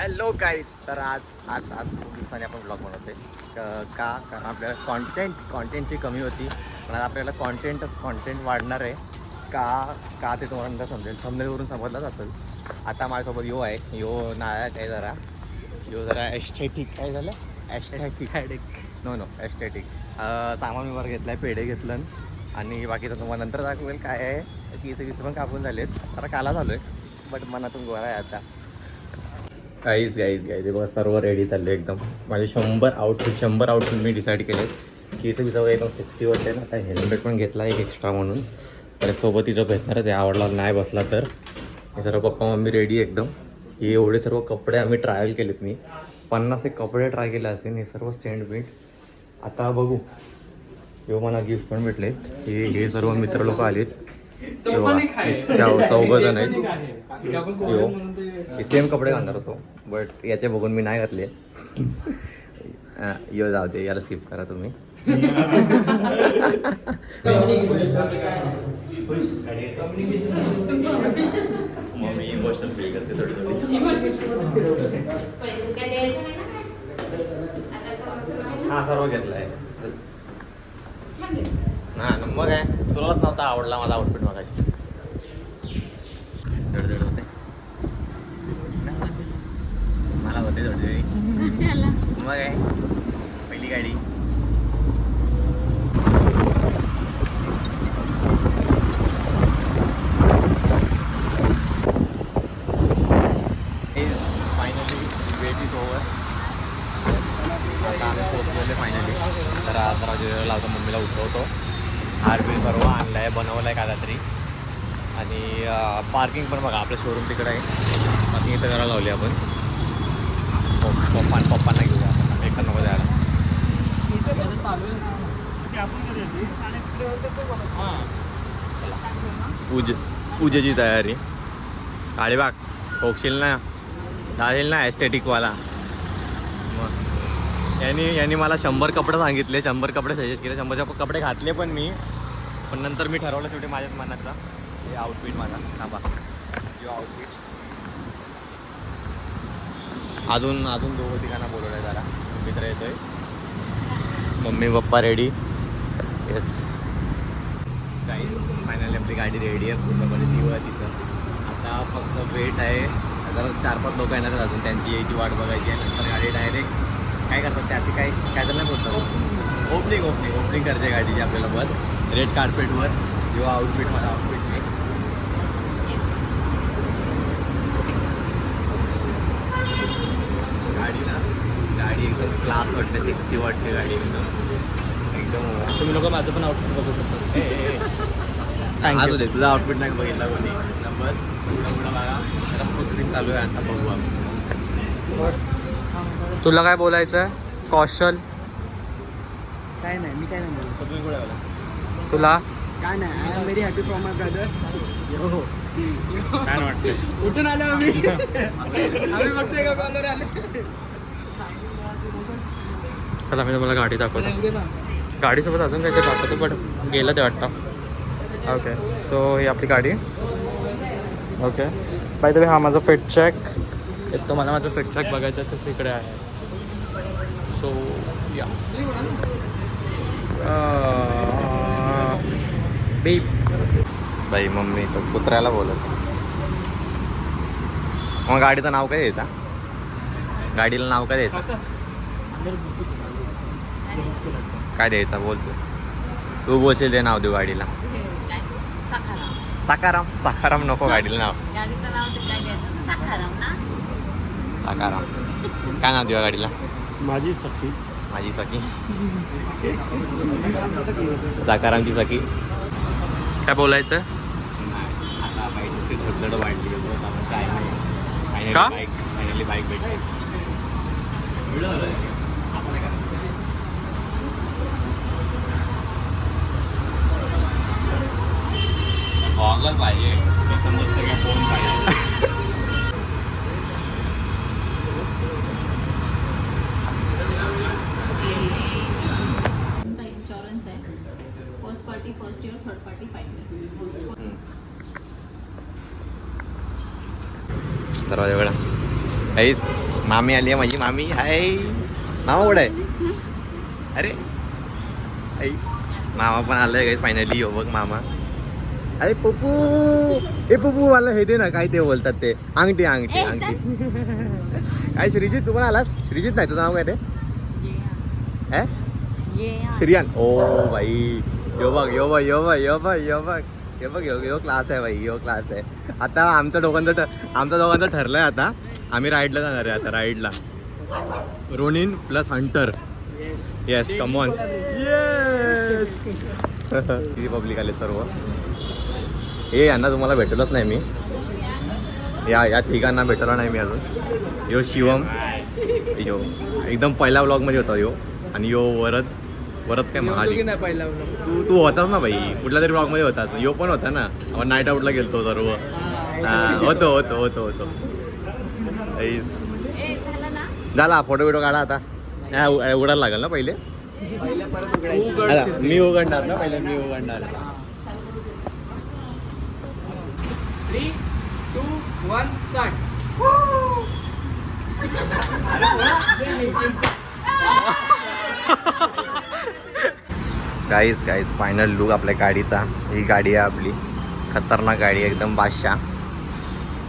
Hello गाईस. तर आज आज आज खूप दिवसांनी आपण ब्लॉग बनवतोय. कारण आपल्याला कॉन्टेंटची कमी होती. पण आज आपल्याला कॉन्टेंट वाढणार आहे. का ते तुम्हाला नंतर समजेल. थंबनेलवरून समजलंच असेल. आता माझ्यासोबत यो आहे. यो नाळ्यात आहे जरा एस्थेटिक काय झालं नो एस्थेटिक सामान मी वर घेतलं आहे, पेढे घेतलं आणि बाकीचं तुम्हाला नंतर दाखवेल काय आहे. केस पण कापून झालेत. जरा काला झालो आहे बट मनातून गोरा आहे आता. गाईज हे बघा सर्व रेडी चालले एकदम. माझे 100 आउटफिट मी डिसाईड केले. केस बिसा एकदम 60 वाटते ना. आता हेल्मेट पण घेतला एक एक्स्ट्रा म्हणून. तर सोबत इथं भेटणारच आहे. आवडला नाही बसला तर. हे सर्व पप्पा मम्मी रेडी एकदम. हे एवढे सर्व कपडे आम्ही ट्रायल केलेत. मी 50 एक कपडे ट्राय केले असेल. हे सर्व सेंट बीट आता बघू. मला गिफ्ट पण भेटले. हे सर्व मित्र लोक आलेत. चौघ जण आहेत. सेम कपडे घालणार होतो बट याचे बघून मी नाही घातले. यो जाऊ दे, याला स्किप करा तुम्ही. मम्मी इमोशनल फील करते थोडी. हा सर्व घेतलाय. हा मग काय तुलाच नव्हता आवडला माझा आउटफिट मगाशी. धड होते मला होते मग काय पहिली गाडी. Finally wait is over. आता आम्ही पोहोचलेले फायनली. तर आता जेवायला लावतो, मम्मीला उठवतो. हारबीर सर्व आणलं आहे, बनवलं आहे का तरी. आणि पार्किंग पण बघा आपलं शोरूम तिकडं आहे. पार्किंग इथं करायला लावली आपण. पप्पांना घेऊया आपण एका नको जायला. पूजेची तयारी. काळीबाग होकशील ना, चालेल ना एस्थेटिकवाला. मग यांनी मला 100 कपडे सांगितले, 100 कपडे सजेस्ट केले. 100 कपडे घातले पण मी. पण नंतर मी ठरवलं शेवटी माझ्याच मनाचा हे आउटफिट माझा. थांबा यो आउटफिट. अजून 2 ठिकाणा बोलवलं आहे जरा. मित्र येतोय. Mummy papa ready. येस गाईस फायनली आपली गाडी रेडी आहे पूर्णपणे. जीव आहे तिथं. आता फक्त वेट आहे. जरा 4-5 लोक येणार आहेत अजून. त्यांची यायची वाट बघायची आहे. नंतर गाडी डायरेक्ट काय करतात त्याची काय तर नाही बोलतात. ओपनिंग करते गाडीची आपल्याला बस. रेड कार्पेटवर किंवा आउटफिट माझा आउटफिट मी. गाडी एकदम क्लास वाटते. 60 वाटते गाडी एकदम. तुम्ही लोक माझं पण आउटफिट बघू शकता. आज होते तुझा आउटफिट नाही बघितला कोणी. बस पुढं बघा. जरा प्रोसेसिंग चालू आहे आता, बघू आपण. तुला काय बोलायचं आहे कौशल? काय नाही, मी काय नाही बोलतो. तुम्ही कुठे आला? तुला काय नाही. I am very happy for my brother. काय वाटते कुठून आलो आम्ही फक्त एका कॉलर आले. चला मी तुम्हाला गाडी दाखवतो. गाडीसोबत अजून काही दाखवतो पण गेलं ते वाटतं. ओके सो ही आपली गाडी. ओके बाय द वे हा माझा फिट चेक. एक तर मला माझं फिट चेक बघायचं असेल तर इकडे आहे. सो या बीप. बाई मम्मी तो कुत्र्याला बोलत. मग गाडीचं नाव काय द्यायचा? गाडीला नाव काय द्यायचं? काय द्यायचं बोलतो तू. बोलशील ते नाव देऊ गाडीला. साखाराम नको गाडीला नाव. साखाराम. काय नाव देऊ गाडीला? माझी सखी साखारामची सखी. काय बोलायचं? आता बाईकची धडधड वाढली. काय नाही का? फायनली बाईक भेटली. गॉगल पाहिजे. एकदम मस्त काय फोन पाहिजे. इन्शुरन्स आहे. First party first year, third party 5 year. दरवाजा वेळा. मामी आली आहे माझी मामी. हाय मामा कुठे आहे? अरे आई मामा पण आलाय गाईस फायनली. हो बघ मामा. अरे पप्पू ए पप्पू मला हे दे ना काय ते बोलतात ते अंगठी अंगठी अंगठी. काय श्रीजित तू पण आलास? श्रीजित नाही तुझं नाव काय ते? श्रियान. ओ भाई यो बघ यो बघ यो बघ यो बघ यो बघ हे बघ यो क्लास आहे भाई. यो क्लास आहे. आता आमच्या दोघांचं ठरलंय. आता आम्ही राईडला जाणार आहे. आता राईडला Ronin plus Hunter. Yes come on. Yes किती पब्लिक आले सर्व. हे यांना तुम्हाला भेटलोच नाही मी. या ठिकाणा भेटला नाही मी अजून. यो शिवम यो एकदम पहिल्या व्लॉगमध्ये होता यो. आणि यो वरद काय महाली. तू होतास ना भाई कुठल्या तरी ब्लॉगमध्ये होतास. यो पण होता ना. आपण नाईट आउटला गेलतो सर्व. होतो झाला. फोटो बिटो काढा आता. उघडायला लागेल ना पहिले. मी उघडणार ना पहिले. मी उघडणार. 3, 2, 1 स्टार्ट. गाईस फायनल लुक आपल्या गाडीचा. ही गाडी आहे आपली. खतरनाक गाडी आहे एकदम बादशाह.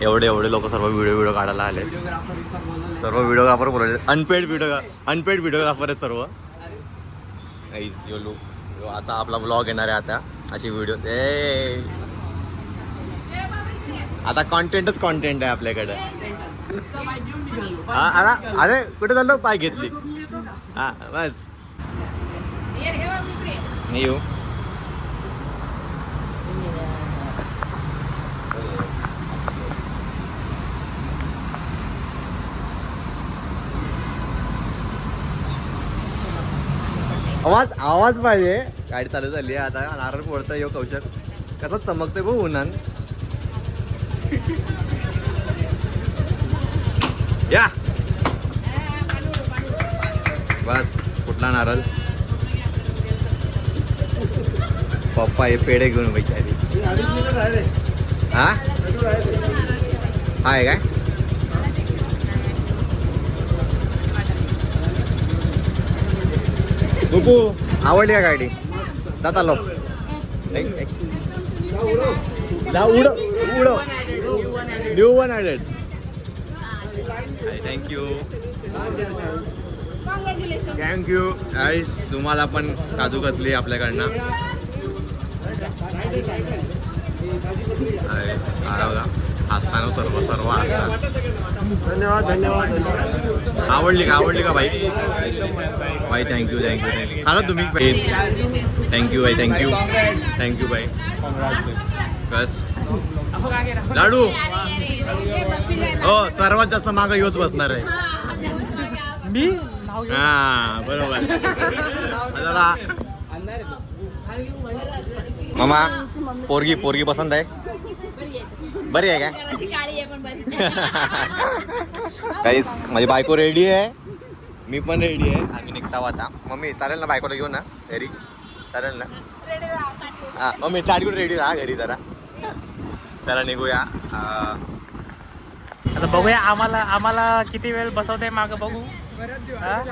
एवढे लोक सर्व व्हिडिओ काढायला आले. सर्व व्हिडिओग्राफर बोलले. अनपेड व्हिडिओग्राफर आहे सर्व. गाईस यो लुक यो असा आपला ब्लॉग येणार आहे आता. अशी व्हिडिओ आता कॉन्टेंट आहे आपल्याकडे. अरे कुठे चाललो? पाय घेतली. हा बस मी येऊ. आवाज पाहिजे. गाडी चालू झाली आहे आता. नारळ फोडतोय यो कौशल. कसं चमकतोय बघ उन्हान. या बस कुठला नारळ. पप्पा हे पेढे घेऊन बिचारी. हा आहे काय? बुबू आवडली का गाडी? जाता लो उडो न्यू 100. थँक्यू गाईस. तुम्हाला पण काजू कतली आपल्याकडनं. अरे बघा असताना सर्व असतात. धन्यवाद. आवडली का भाई? भाई थँक्यू खाला तुम्ही. थँक्यू भाई. बस लाडू. हो सर्वात जास्त मागं योच बसणार आहे मी. हा बरोबर. मामा पोरगी पसंत आहे? बरी आहे काय? काहीच माझी बायको रेडी आहे. मी पण रेडी आहे. आम्ही निघता आता. मम्मी चालेल ना बायकोला घेऊ ना घरी? चालेल ना? हा मम्मी चाडीकडे रेडी राहा घरी जरा. त्याला निघूया. आता बघूया आम्हाला किती वेळ बसवते मागं बघू. आता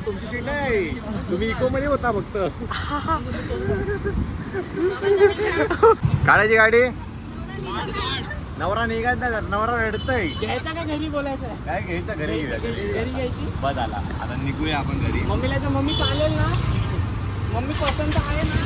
तुमची सीट नाही. तुम्ही इको मध्ये होता फक्त. काढायची गाडी. नवरा निघायच नाही. नवरा रडतय. घ्यायचा का घरी बोलायचं? काय घ्यायचं घरी घ्यायची. बस आला. आता निघूया आपण घरी. मम्मीला तर मम्मी चालेल ना? मम्मी पसंत आहे ना?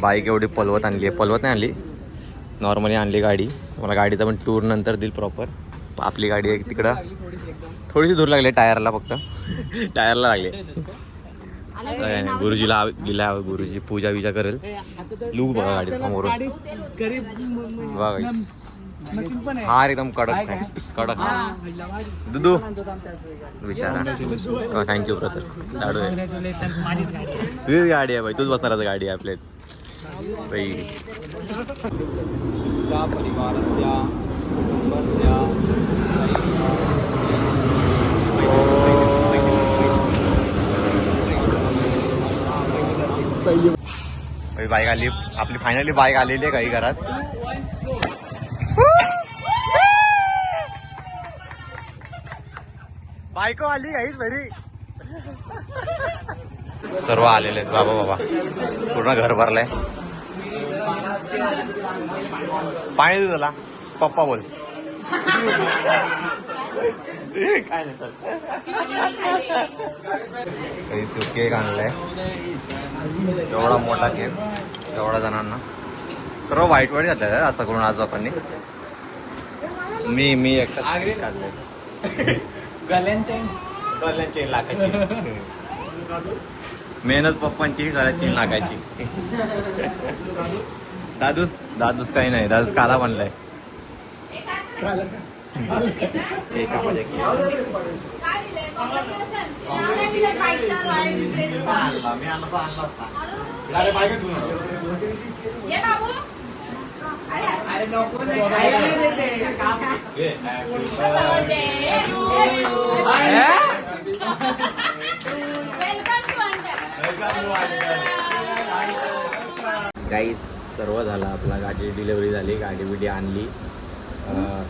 बाईक एवढी पलवत नाही आणली. नॉर्मली आणली गाडी. मला गाडीचा पण टूर नंतर देईल प्रॉपर. आपली गाडी आहे तिकडं. थोडीशी दूर लागली टायरला फक्त. टायरला लागले. गुरुजीला दिला. गुरुजी पूजा विजा करेल. लूक बघा गाडी समोरून. हा एकदम कडक दुधू विचारा. Thank you brother. लाडू आहे. तुझीच गाडी आहे भाई. तूच बसणारच गाडी आहे आपल्यात. परिवारस्य कुटुंबस्य बाईक आली आपली, फायनली बाईक आलेली आहे काही घरात. बायको आली काहीच घरी. सर्व आलेले आहेत बाबा बाबा, पूर्ण घर भरलंय. पाणी दे तुला, पप्पा बोल. काय नाही सर, काही केक आणलाय, एवढा मोठा केक एवढ्या जणांना. सर्व वाईट वाईट जात आहे असं करून आज लोकांनी. मी एकटा काढले गल्यांचे लाखाची मेहनत पप्पांची, घरात 3 लाखाची. दादूस काही नाही, दादूस काला बनलाय. गाईस सर्व झालं आपला, गाडी डिलिव्हरी झाली, गाडी बिडी आणली,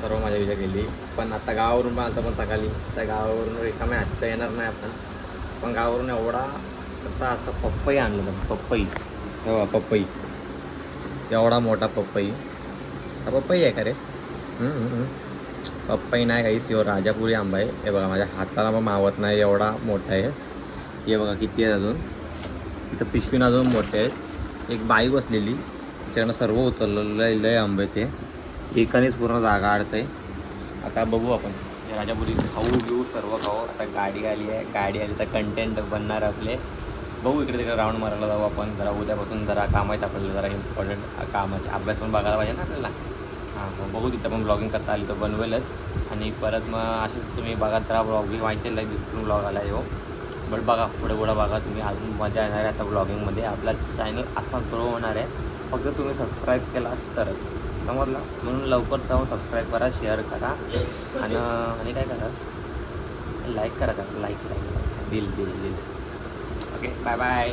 सर्व माझ्या विचार केली. पण आता गावावरून पण आता पण सकाळी त्या गावावरून रिकाम्या हात येणार नाही आपण. पण गावावरून एवढा असा पपई आणलं होतं, पपई हो पपई, एवढा मोठा पपई. हा पपई आहे का रे? पपई नाही काही शिव राजापुरी आंबा आहे. हे बघा माझ्या हाताला पण मावत नाही, एवढा मोठा आहे. हे बघा किती आहे अजून, इथं पिशवीन अजून मोठे आहेत. एक बाई बसलेली, त्याच्याकडनं सर्व उचललेलं लय आंबे, ते एकानेच पूर्ण जागा अडतंय. आता बघू आपण राजापुरी खाऊ घेऊ, सर्व खाऊ. आता गाडी आली आहे, गाडी आली तर कंटेंट बनणार आपले. बघू इकडे तिकडे राऊंड मारायला जाऊ आपण. जरा उद्यापासून जरा काम आहेत आपल्याला, जरा इम्पॉर्टंट कामाचे, अभ्यास पण बघायला पाहिजे ना आपल्याला. हां मग बघू, तिथं पण ब्लॉगिंग करता आली तर बनवेलच. आणि परत मग असेच तुम्ही बघत राहा ब्लॉगिंग, माहिती आहे दिसून ब्लॉग आला आहे हो. बट बघा पुढे बघा तुम्ही, अजून मजा येणार आहे आता ब्लॉगिंगमध्ये. आपला चॅनल असा ग्रो होणार आहे, फक्त तुम्ही सबस्क्राईब केला तरच, समजलं. म्हणून लवकर जाऊन सबस्क्राईब करा, शेअर करा आणि काय करा, लाईक करा, लाईक दिल. Okay bye bye.